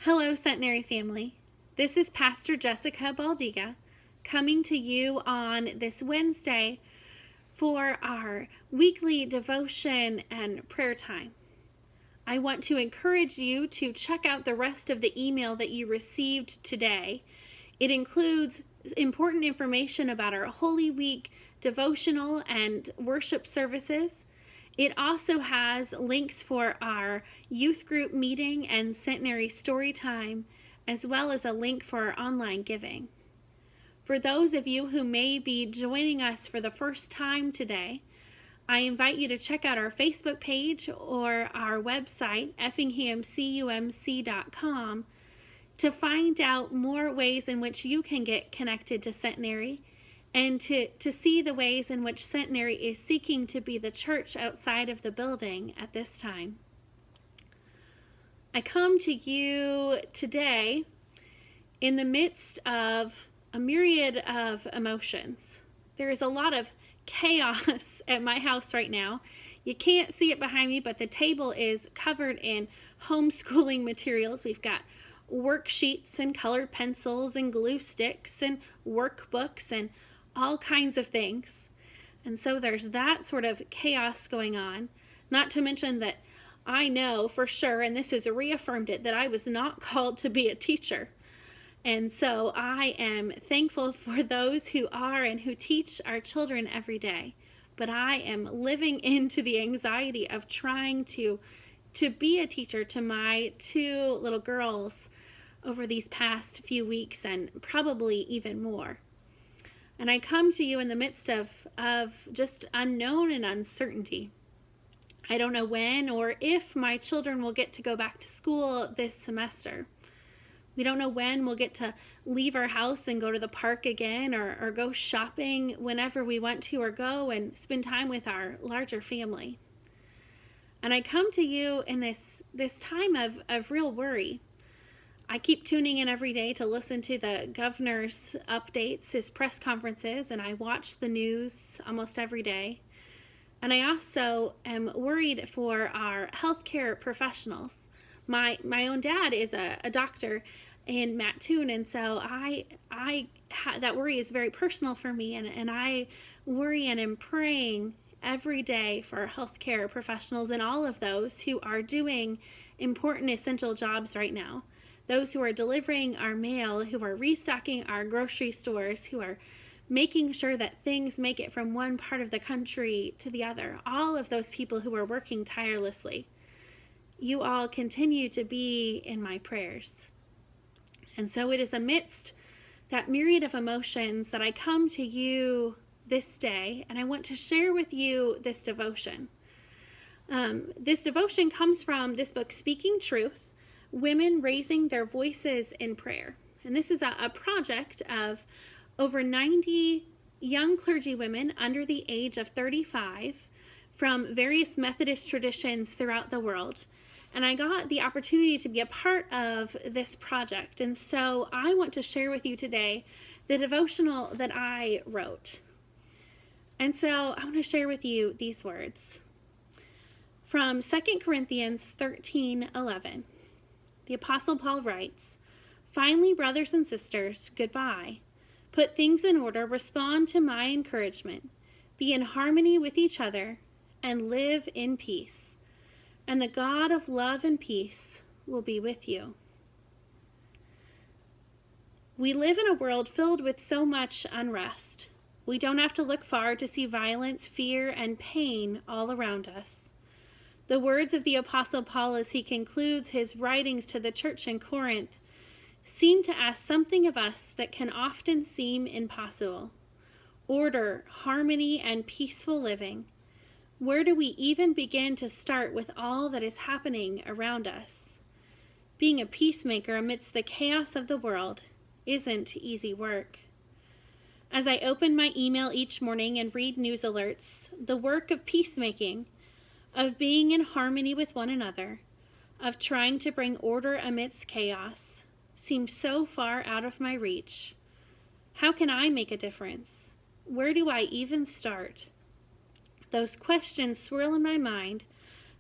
Hello, Centenary family. This is Pastor Jessica Baldiga coming to you on this Wednesday for our weekly devotion and prayer time. I want to encourage you to check out the rest of the email that you received today. It includes important information about our Holy Week devotional and worship services. It also has links for our youth group meeting and Centenary story time, as well as a link for our online giving. For those of you who may be joining us for the first time today, I invite you to check out our Facebook page or our website, effinghamcumc.com, to find out more ways in which you can get connected to Centenary and to see the ways in which Centenary is seeking to be the church outside of the building at this time. I come to you today in the midst of a myriad of emotions. There is a lot of chaos at my house right now. You can't see it behind me, but the table is covered in homeschooling materials. We've got worksheets and colored pencils and glue sticks and workbooks and all kinds of things. And so there's that sort of chaos going on. Not to mention that I know for sure, and this has reaffirmed it, that I was not called to be a teacher. And so I am thankful for those who are and who teach our children every day. But I am living into the anxiety of trying to be a teacher to my two little girls over these past few weeks and probably even more. And I come to you in the midst of just unknown and uncertainty. I don't know when or if my children will get to go back to school this semester. We don't know when we'll get to leave our house and go to the park again or go shopping whenever we want to, or go and spend time with our larger family. And I come to you in this time of real worry. I keep tuning in every day to listen to the governor's updates, his press conferences, and I watch the news almost every day. And I also am worried for our healthcare professionals. My own dad is a doctor in Mattoon, and so that worry is very personal for me, and I worry and am praying every day for healthcare professionals and all of those who are doing important essential jobs right now. Those who are delivering our mail, who are restocking our grocery stores, who are making sure that things make it from one part of the country to the other. All of those people who are working tirelessly. You all continue to be in my prayers. And so it is amidst that myriad of emotions that I come to you this day, and I want to share with you this devotion. This devotion comes from this book, Speaking Truth, Women Raising Their Voices in Prayer. And this is a project of over 90 young clergy women under the age of 35 from various Methodist traditions throughout the world. And I got the opportunity to be a part of this project. And so I want to share with you today the devotional that I wrote. And so I want to share with you these words from 2 Corinthians 13:11. The Apostle Paul writes, "Finally, brothers and sisters, goodbye. Put things in order, respond to my encouragement, be in harmony with each other, and live in peace. And the God of love and peace will be with you." We live in a world filled with so much unrest. We don't have to look far to see violence, fear, and pain all around us. The words of the Apostle Paul as he concludes his writings to the church in Corinth seem to ask something of us that can often seem impossible. Order, harmony, and peaceful living. Where do we even begin to start with all that is happening around us? Being a peacemaker amidst the chaos of the world isn't easy work. As I open my email each morning and read news alerts, the work of peacemaking, of being in harmony with one another, of trying to bring order amidst chaos, seems so far out of my reach. How can I make a difference? Where do I even start? Those questions swirl in my mind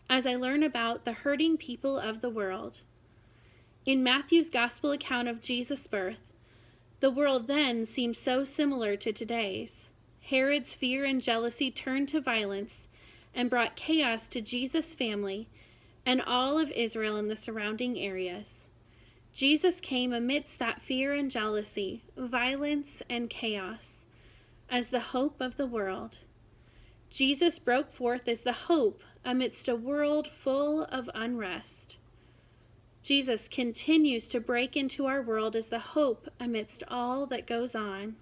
as I learn about the hurting people of the world. In Matthew's gospel account of Jesus' birth, the world then seemed so similar to today's. Herod's fear and jealousy turned to violence and brought chaos to Jesus' family and all of Israel and the surrounding areas. Jesus came amidst that fear and jealousy, violence and chaos, as the hope of the world. Jesus broke forth as the hope amidst a world full of unrest. Jesus continues to break into our world as the hope amidst all that goes on.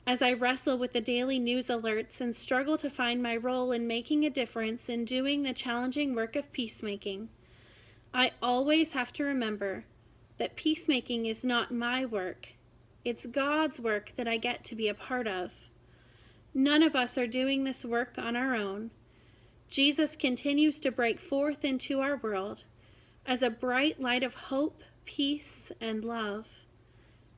As I wrestle with the daily news alerts and struggle to find my role in making a difference in doing the challenging work of peacemaking, I always have to remember that peacemaking is not my work. It's God's work that I get to be a part of. None of us are doing this work on our own. Jesus continues to break forth into our world as a bright light of hope, peace, and love.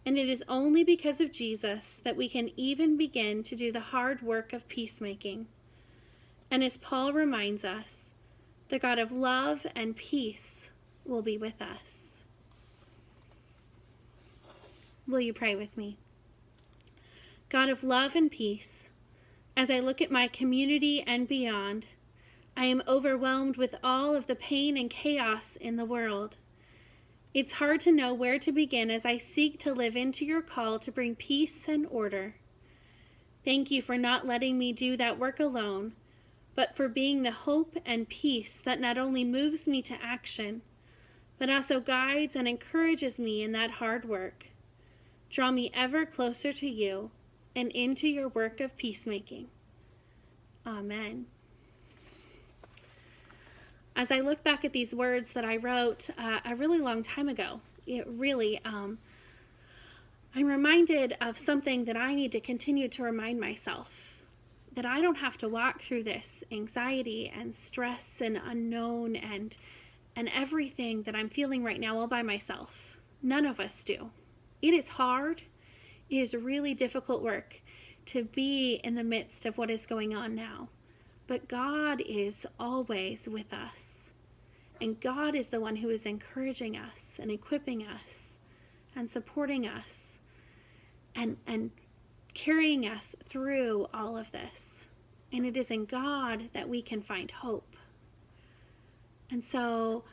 And it is only because of Jesus that we can even begin to do the hard work of peacemaking. And as Paul reminds us, the God of love and peace will be with us. Will you pray with me? God of love and peace, as I look at my community and beyond, I am overwhelmed with all of the pain and chaos in the world. It's hard to know where to begin as I seek to live into your call to bring peace and order. Thank you for not letting me do that work alone, but for being the hope and peace that not only moves me to action, but also guides and encourages me in that hard work. Draw me ever closer to you and into your work of peacemaking. Amen. As I look back at these words that I wrote a really long time ago, I'm reminded of something that I need to continue to remind myself, that I don't have to walk through this anxiety and stress and unknown and everything that I'm feeling right now all by myself. None of us do. It is hard. It is really difficult work to be in the midst of what is going on now. But God is always with us. And God is the one who is encouraging us and equipping us and supporting us and carrying us through all of this. And it is in God that we can find hope. And so,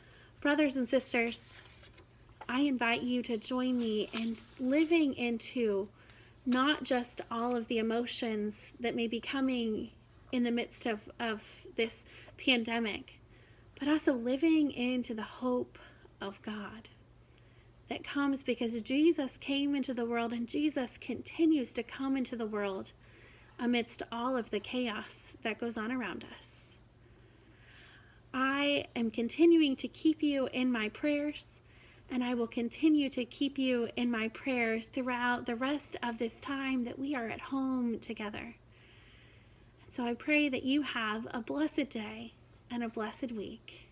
brothers and sisters, I invite you to join me in living into not just all of the emotions that may be coming in the midst of this pandemic, but also living into the hope of God that comes because Jesus came into the world and Jesus continues to come into the world amidst all of the chaos that goes on around us. I am continuing to keep you in my prayers, and I will continue to keep you in my prayers throughout the rest of this time that we are at home together. So I pray that you have a blessed day and a blessed week.